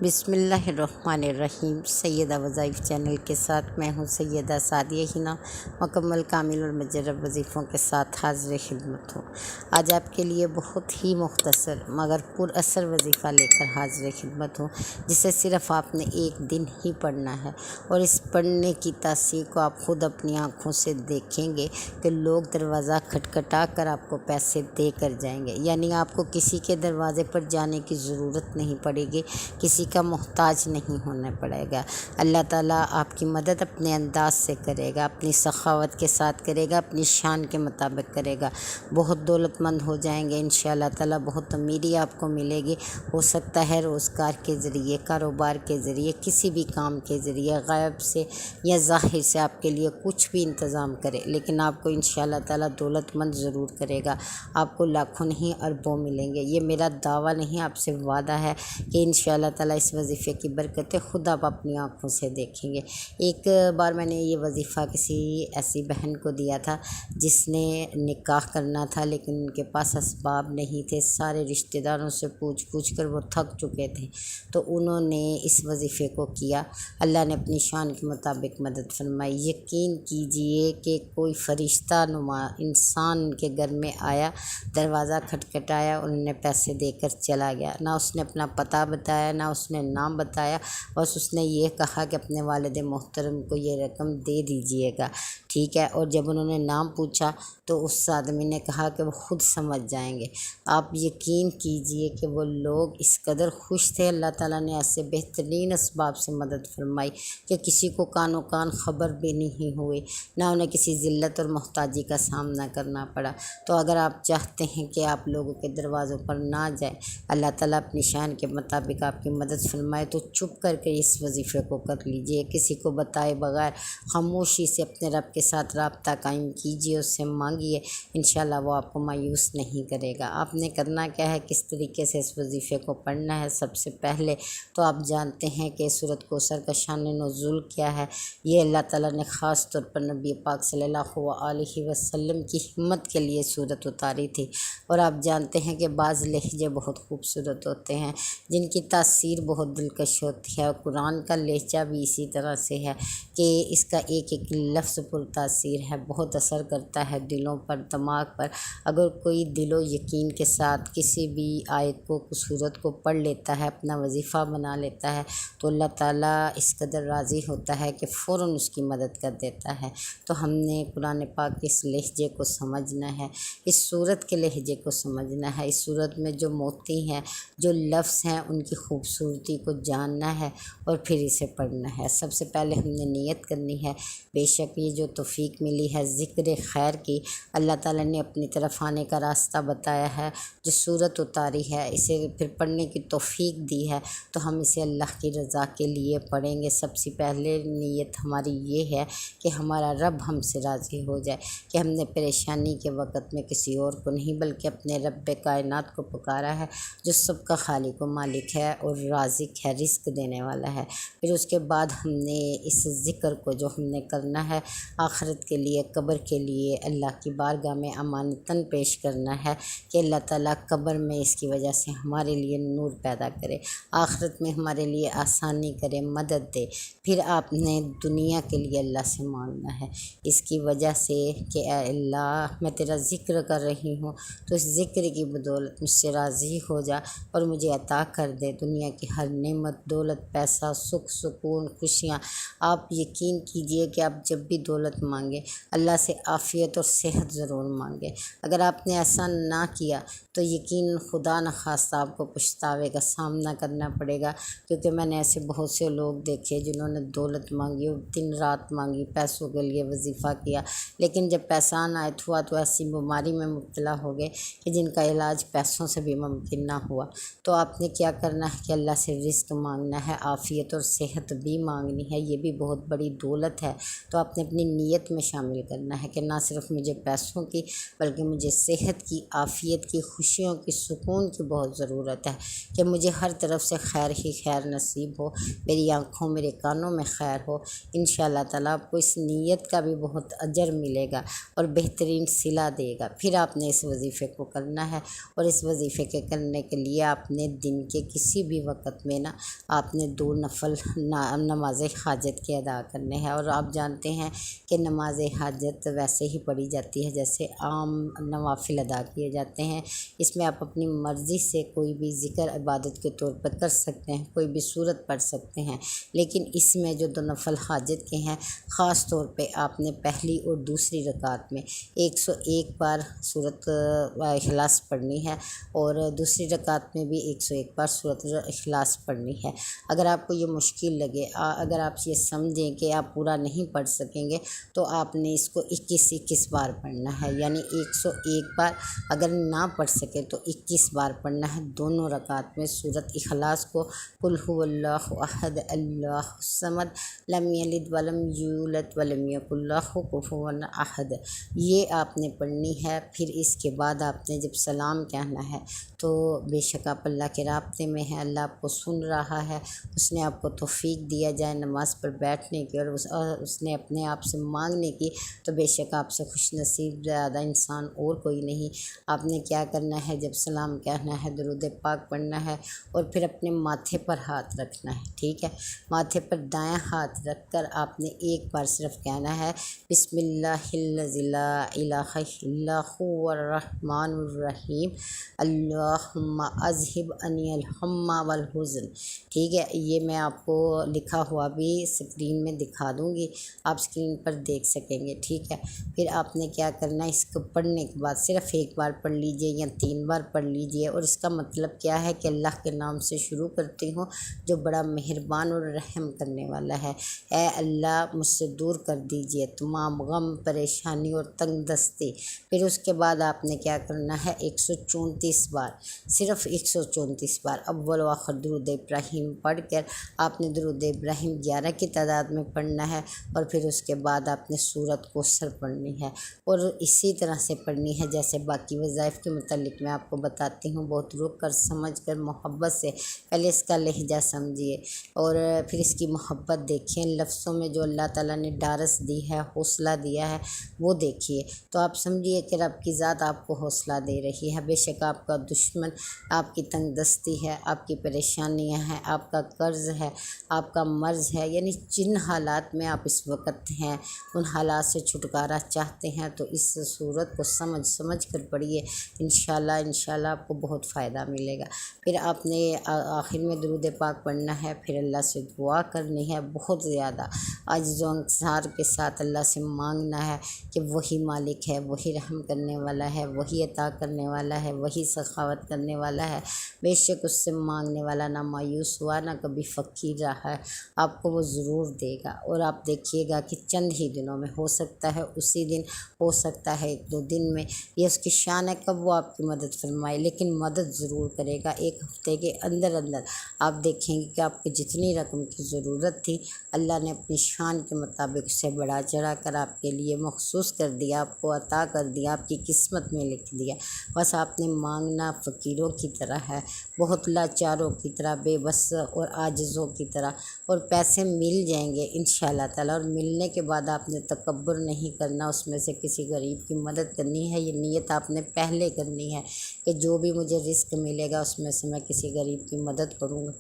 بسم اللہ الرحمن الرحیم۔ سیدہ وظائف چینل کے ساتھ میں ہوں سیدہ سعدیہ ہنا، مکمل کامل اور مجرب وظیفوں کے ساتھ حاضر خدمت ہوں۔ آج آپ کے لیے بہت ہی مختصر مگر پر اثر وظیفہ لے کر حاضر خدمت ہوں، جسے صرف آپ نے ایک دن ہی پڑھنا ہے، اور اس پڑھنے کی تاثیر کو آپ خود اپنی آنکھوں سے دیکھیں گے کہ لوگ دروازہ کھٹکھٹا کر آپ کو پیسے دے کر جائیں گے، یعنی آپ کو کسی کے دروازے پر جانے کی ضرورت نہیں پڑے گی، کسی کا محتاج نہیں ہونا پڑے گا۔ اللہ تعالیٰ آپ کی مدد اپنے انداز سے کرے گا، اپنی سخاوت کے ساتھ کرے گا، اپنی شان کے مطابق کرے گا۔ بہت دولت مند ہو جائیں گے انشاءاللہ تعالیٰ، بہت امیری آپ کو ملے گی۔ ہو سکتا ہے روزگار کے ذریعے، کاروبار کے ذریعے، کسی بھی کام کے ذریعے غائب سے یا ظاہر سے آپ کے لیے کچھ بھی انتظام کرے، لیکن آپ کو انشاءاللہ تعالیٰ دولت مند ضرور کرے گا۔ آپ کو لاکھوں نہیں اربوں ملیں گے۔ یہ میرا دعویٰ نہیں، آپ سے وعدہ ہے کہ انشاءاللہ تعالیٰ اس وظیفے کی برکتیں خود آپ اپنی آنکھوں سے دیکھیں گے۔ ایک بار میں نے یہ وظیفہ کسی ایسی بہن کو دیا تھا جس نے نکاح کرنا تھا، لیکن ان کے پاس اسباب نہیں تھے، سارے رشتہ داروں سے پوچھ کر وہ تھک چکے تھے، تو انہوں نے اس وظیفے کو کیا۔ اللہ نے اپنی شان کے مطابق مدد فرمائی۔ یقین کیجئے کہ کوئی فرشتہ نما انسان ان کے گھر میں آیا، دروازہ کھٹکھٹایا، انہوں نے پیسے دے کر چلا گیا۔ نہ اس نے اپنا پتہ بتایا، نہ اس نے نام بتایا، بس اس نے یہ کہا کہ اپنے والد محترم کو یہ رقم دے دیجئے گا، ٹھیک ہے۔ اور جب انہوں نے نام پوچھا تو اس آدمی نے کہا کہ وہ خود سمجھ جائیں گے۔ آپ یقین کیجئے کہ وہ لوگ اس قدر خوش تھے، اللہ تعالیٰ نے ایسے بہترین اسباب سے مدد فرمائی کہ کسی کو کانوں کان خبر بھی نہیں ہوئی، نہ انہیں کسی ذلت اور محتاجی کا سامنا کرنا پڑا۔ تو اگر آپ چاہتے ہیں کہ آپ لوگوں کے دروازوں پر نہ جائیں، اللہ تعالیٰ اپنی شان کے مطابق آپ کی مدد فرمائے، تو چپ کر کے اس وظیفے کو کر لیجئے، کسی کو بتائے بغیر خاموشی سے اپنے رب کے ساتھ رابطہ قائم کیجئے، اس سے مانگیے، انشاءاللہ وہ آپ کو مایوس نہیں کرے گا۔ آپ نے کرنا کیا ہے، کس طریقے سے اس وظیفے کو پڑھنا ہے۔ سب سے پہلے تو آپ جانتے ہیں کہ سورۃ کوثر کا شان نزول کیا ہے۔ یہ اللہ تعالیٰ نے خاص طور پر نبی پاک صلی اللہ علیہ وسلم کی ہمت کے لیے سورت اتاری تھی، اور آپ جانتے ہیں کہ بعض لہجے بہت خوبصورت ہوتے ہیں، جن کی تاثیر بہت دلکش ہوتی ہے، اور قرآن کا لہجہ بھی اسی طرح سے ہے کہ اس کا ایک ایک لفظ پر تاثیر ہے، بہت اثر کرتا ہے دلوں پر، دماغ پر۔ اگر کوئی دل و یقین کے ساتھ کسی بھی آیت کو، سورت کو پڑھ لیتا ہے، اپنا وظیفہ بنا لیتا ہے، تو اللہ تعالیٰ اس قدر راضی ہوتا ہے کہ فوراً اس کی مدد کر دیتا ہے۔ تو ہم نے قرآن پاک کے اس لہجے کو سمجھنا ہے، اس سورت کے لہجے کو سمجھنا ہے، اس سورت میں جو موتی ہیں، جو لفظ ہیں، ان کی خوبصورتی کو جاننا ہے، اور پھر اسے پڑھنا ہے۔ سب سے پہلے ہم نے نیت کرنی ہے۔ بے شک یہ جو توفیق ملی ہے ذکر خیر کی، اللہ تعالیٰ نے اپنی طرف آنے کا راستہ بتایا ہے، جو سورت اتاری ہے، اسے پھر پڑھنے کی توفیق دی ہے، تو ہم اسے اللہ کی رضا کے لیے پڑھیں گے۔ سب سے پہلے نیت ہماری یہ ہے کہ ہمارا رب ہم سے راضی ہو جائے، کہ ہم نے پریشانی کے وقت میں کسی اور کو نہیں بلکہ اپنے رب کائنات کو پکارا ہے، جو سب کا خالق و مالک ہے اور رازق ہے، رزق دینے والا ہے۔ پھر اس کے بعد ہم نے اس ذکر کو جو ہم نے کرنا ہے، آخرت کے لیے، قبر کے لیے اللہ کی بارگاہ میں امانتاً پیش کرنا ہے کہ اللہ تعالیٰ قبر میں اس کی وجہ سے ہمارے لیے نور پیدا کرے، آخرت میں ہمارے لیے آسانی کرے، مدد دے۔ پھر آپ نے دنیا کے لیے اللہ سے مانگنا ہے، اس کی وجہ سے کہ اے اللہ، میں تیرا ذکر کر رہی ہوں، تو اس ذکر کی بدولت مجھ سے راضی ہو جا اور مجھے عطا کر دے دنیا کی ہر نعمت، دولت، پیسہ، سکھ، سکون، خوشیاں۔ آپ یقین کیجئے کہ آپ جب بھی دولت مانگیں، اللہ سے عافیت اور صحت ضرور مانگیں۔ اگر آپ نے ایسا نہ کیا تو یقین خدا نخواستہ آپ کو پچھتاوے کا سامنا کرنا پڑے گا، کیونکہ میں نے ایسے بہت سے لوگ دیکھے جنہوں نے دولت مانگی اور دن رات مانگی، پیسوں کے لیے وظیفہ کیا، لیکن جب پیسہ عنایت ہوا تو ایسی بیماری میں مبتلا ہو گئے کہ جن کا علاج پیسوں سے بھی ممکن نہ ہوا۔ تو آپ نے کیا کرنا ہے کہ اللہ سے رزق مانگنا ہے، عافیت اور صحت بھی مانگنی ہے، یہ بھی بہت بڑی دولت ہے۔ تو آپ نے اپنی نیت میں شامل کرنا ہے کہ نہ صرف مجھے پیسوں کی بلکہ مجھے صحت کی، عافیت کی، خوشی خوشیوں کی، سکون کی بہت ضرورت ہے کہ مجھے ہر طرف سے خیر ہی خیر نصیب ہو، میری آنکھوں میرے کانوں میں خیر ہو۔ انشاءاللہ تعالیٰ آپ کو اس نیت کا بھی بہت اجر ملے گا اور بہترین صلہ دے گا۔ پھر آپ نے اس وظیفے کو کرنا ہے، اور اس وظیفے کے کرنے کے لیے آپ نے دن کے کسی بھی وقت میں آپ نے 2 نفل نماز حاجت کے ادا کرنے ہیں۔ اور آپ جانتے ہیں کہ نماز حاجت ویسے ہی پڑھی جاتی ہے جیسے عام نوافل ادا کیے جاتے ہیں۔ اس میں آپ اپنی مرضی سے کوئی بھی ذکر عبادت کے طور پر کر سکتے ہیں، کوئی بھی سورت پڑھ سکتے ہیں، لیکن اس میں جو 2 نفل حاجت کے ہیں، خاص طور پہ آپ نے پہلی اور دوسری رکعت میں 101 بار سورت اخلاص پڑھنی ہے، اور دوسری رکعت میں بھی 101 بار سورت اخلاص پڑھنی ہے۔ اگر آپ کو یہ مشکل لگے، اگر آپ یہ سمجھیں کہ آپ پورا نہیں پڑھ سکیں گے، تو آپ نے اس کو 21 بار پڑھنا ہے، یعنی 101 بار اگر نہ پڑھ سکے تو 21 بار پڑھنا ہے دونوں رکعت میں سورت اخلاص کو۔ قل هو اللہ احد اللہ الصمد لم یلد ولم یولد ولم یکن لہ کفوا احد، یہ آپ نے پڑھنی ہے۔ پھر اس کے بعد آپ نے جب سلام کہنا ہے تو بے شک آپ اللہ کے رابطے میں ہیں، اللہ آپ کو سن رہا ہے، اس نے آپ کو توفیق دیا جائے نماز پر بیٹھنے کی، اور اس نے اپنے آپ سے مانگنے کی، تو بے شک آپ سے خوش نصیب زیادہ انسان اور کوئی نہیں۔ آپ نے کیا کرنا ہے، جب سلام کہنا ہے درود پاک پڑھنا ہے، اور پھر اپنے ماتھے پر ہاتھ رکھنا ہے، ٹھیک ہے۔ ماتھے پر دایاں ہاتھ رکھ کر آپ نے ایک بار صرف کہنا ہے بسم اللہ الذی لا الہ الا هو الرحمن الرحیم اللہم اذہب عنی الہم والحزن، ٹھیک ہے۔ یہ میں آپ کو لکھا ہوا بھی اسکرین میں دکھا دوں گی، آپ اسکرین پر دیکھ سکیں گے، ٹھیک ہے۔ پھر آپ نے کیا کرنا ہے، اس کو پڑھنے کے بعد صرف ایک بار پڑھ لیجئے یا 3 بار پڑھ لیجئے، اور اس کا مطلب کیا ہے کہ اللہ کے نام سے شروع کرتی ہوں جو بڑا مہربان اور رحم کرنے والا ہے۔ اے اللہ مجھ سے دور کر دیجئے تمام غم، پریشانی اور تنگ دستی۔ پھر اس کے بعد آپ نے کیا کرنا ہے، 134 بار، صرف 134 بار اول و آخر درود ابراہیم پڑھ کر آپ نے درود ابراہیم 11 کی تعداد میں پڑھنا ہے، اور پھر اس کے بعد آپ نے سورت کوثر پڑھنی ہے، اور اسی طرح سے پڑھنی ہے جیسے باقی وظائف کے متعلق میں آپ کو بتاتی ہوں۔ بہت رک کر سمجھ کر محبت سے پہلے اس کا لہجہ سمجھیے، اور پھر اس کی محبت دیکھیں، لفظوں میں جو اللہ تعالیٰ نے ڈارس دی ہے، حوصلہ دیا ہے، وہ دیکھیے، تو آپ سمجھیے کہ رب کی ذات آپ کو حوصلہ دے رہی ہے۔ بے شک آپ کا دشمن، آپ کی تنگ دستی ہے، آپ کی پریشانیاں ہیں، آپ کا قرض ہے، آپ کا مرض ہے، یعنی جن حالات میں آپ اس وقت ہیں، ان حالات سے چھٹکارا چاہتے ہیں، تو اس صورت کو سمجھ کر پڑھیے، انشاءاللہ آپ کو بہت فائدہ ملے گا۔ پھر آپ نے آخر میں درود پاک پڑھنا ہے، پھر اللہ سے دعا کرنی ہے، بہت زیادہ عجز و انکسار کے ساتھ اللہ سے مانگنا ہے کہ وہی مالک ہے، وہی رحم کرنے والا ہے، وہی عطا کرنے والا ہے، وہی سخاوت کرنے والا ہے۔ بے شک اس سے مانگنے والا نہ مایوس ہوا، نہ کبھی فقیر رہا ہے، آپ کو وہ ضرور دے گا۔ اور آپ دیکھیے گا کہ چند ہی دنوں میں، ہو سکتا ہے اسی دن، ہو سکتا ہے 1-2 دن میں، یہ اس کی شان ہے کب وہ آپ کی مدد فرمائے، لیکن مدد ضرور کرے گا۔ 1 ہفتے کے اندر آپ دیکھیں گے کہ آپ کو جتنی رقم کی ضرورت تھی، اللہ نے اپنی شان کے مطابق اسے بڑھا چڑھا کر آپ کے لیے مخصوص کر دیا، آپ کو عطا کر دیا، آپ کی قسمت میں لکھ دیا۔ بس آپ نے مانگنا فقیروں کی طرح ہے، بہت لاچاروں کی طرح، بے بس اور عاجزوں کی طرح، اور پیسے مل جائیں گے انشاءاللہ تعالیٰ۔ اور ملنے کے بعد آپ نے تکبر نہیں کرنا، اس میں سے کسی غریب کی مدد کرنی ہے، یہ نیت آپ نے پہلے کرنی ہے کہ جو بھی مجھے رزق ملے گا اس میں سے میں کسی غریب کی مدد کروں گا،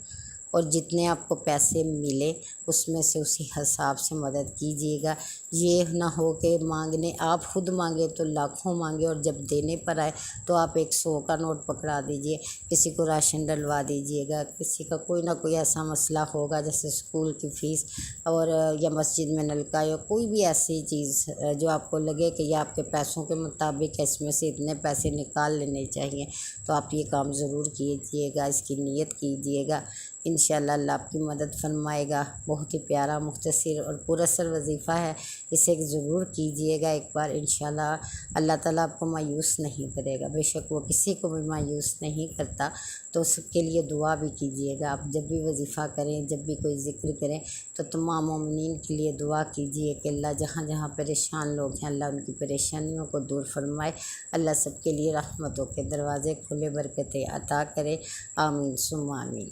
اور جتنے آپ کو پیسے ملے اس میں سے اسی حساب سے مدد کیجیے گا۔ یہ نہ ہو کہ مانگنے آپ خود مانگے تو لاکھوں مانگے، اور جب دینے پر آئے تو آپ 100 کا نوٹ پکڑا دیجیے، کسی کو راشن ڈلوا دیجیے گا، کسی کا کوئی نہ کوئی ایسا مسئلہ ہوگا جیسے اسکول کی فیس، اور یا مسجد میں نلکا، یا کوئی بھی ایسی چیز جو آپ کو لگے کہ یہ آپ کے پیسوں کے مطابق ہے، اس میں سے اتنے پیسے نکال لینے چاہیے، تو آپ یہ کام ضرور کیجیے گا، اس کی نیت کیجیے گا، انشاءاللہ اللہ آپ کی مدد فرمائے گا۔ بہت ہی پیارا، مختصر اور پراثر وظیفہ ہے، اسے ضرور کیجیے گا ایک بار، انشاءاللہ اللہ تعالیٰ آپ کو مایوس نہیں کرے گا، بے شک وہ کسی کو بھی مایوس نہیں کرتا۔ تو اس کے لیے دعا بھی کیجیے گا، آپ جب بھی وظیفہ کریں، جب بھی کوئی ذکر کریں تو تمام مومنین کے لیے دعا کیجیے کہ اللہ جہاں جہاں پریشان لوگ ہیں اللہ ان کی پریشانیوں کو دور فرمائے، اللہ سب کے لیے رحمتوں کے دروازے کھلے، برکتیں عطا کرے، آمین ثم آمین۔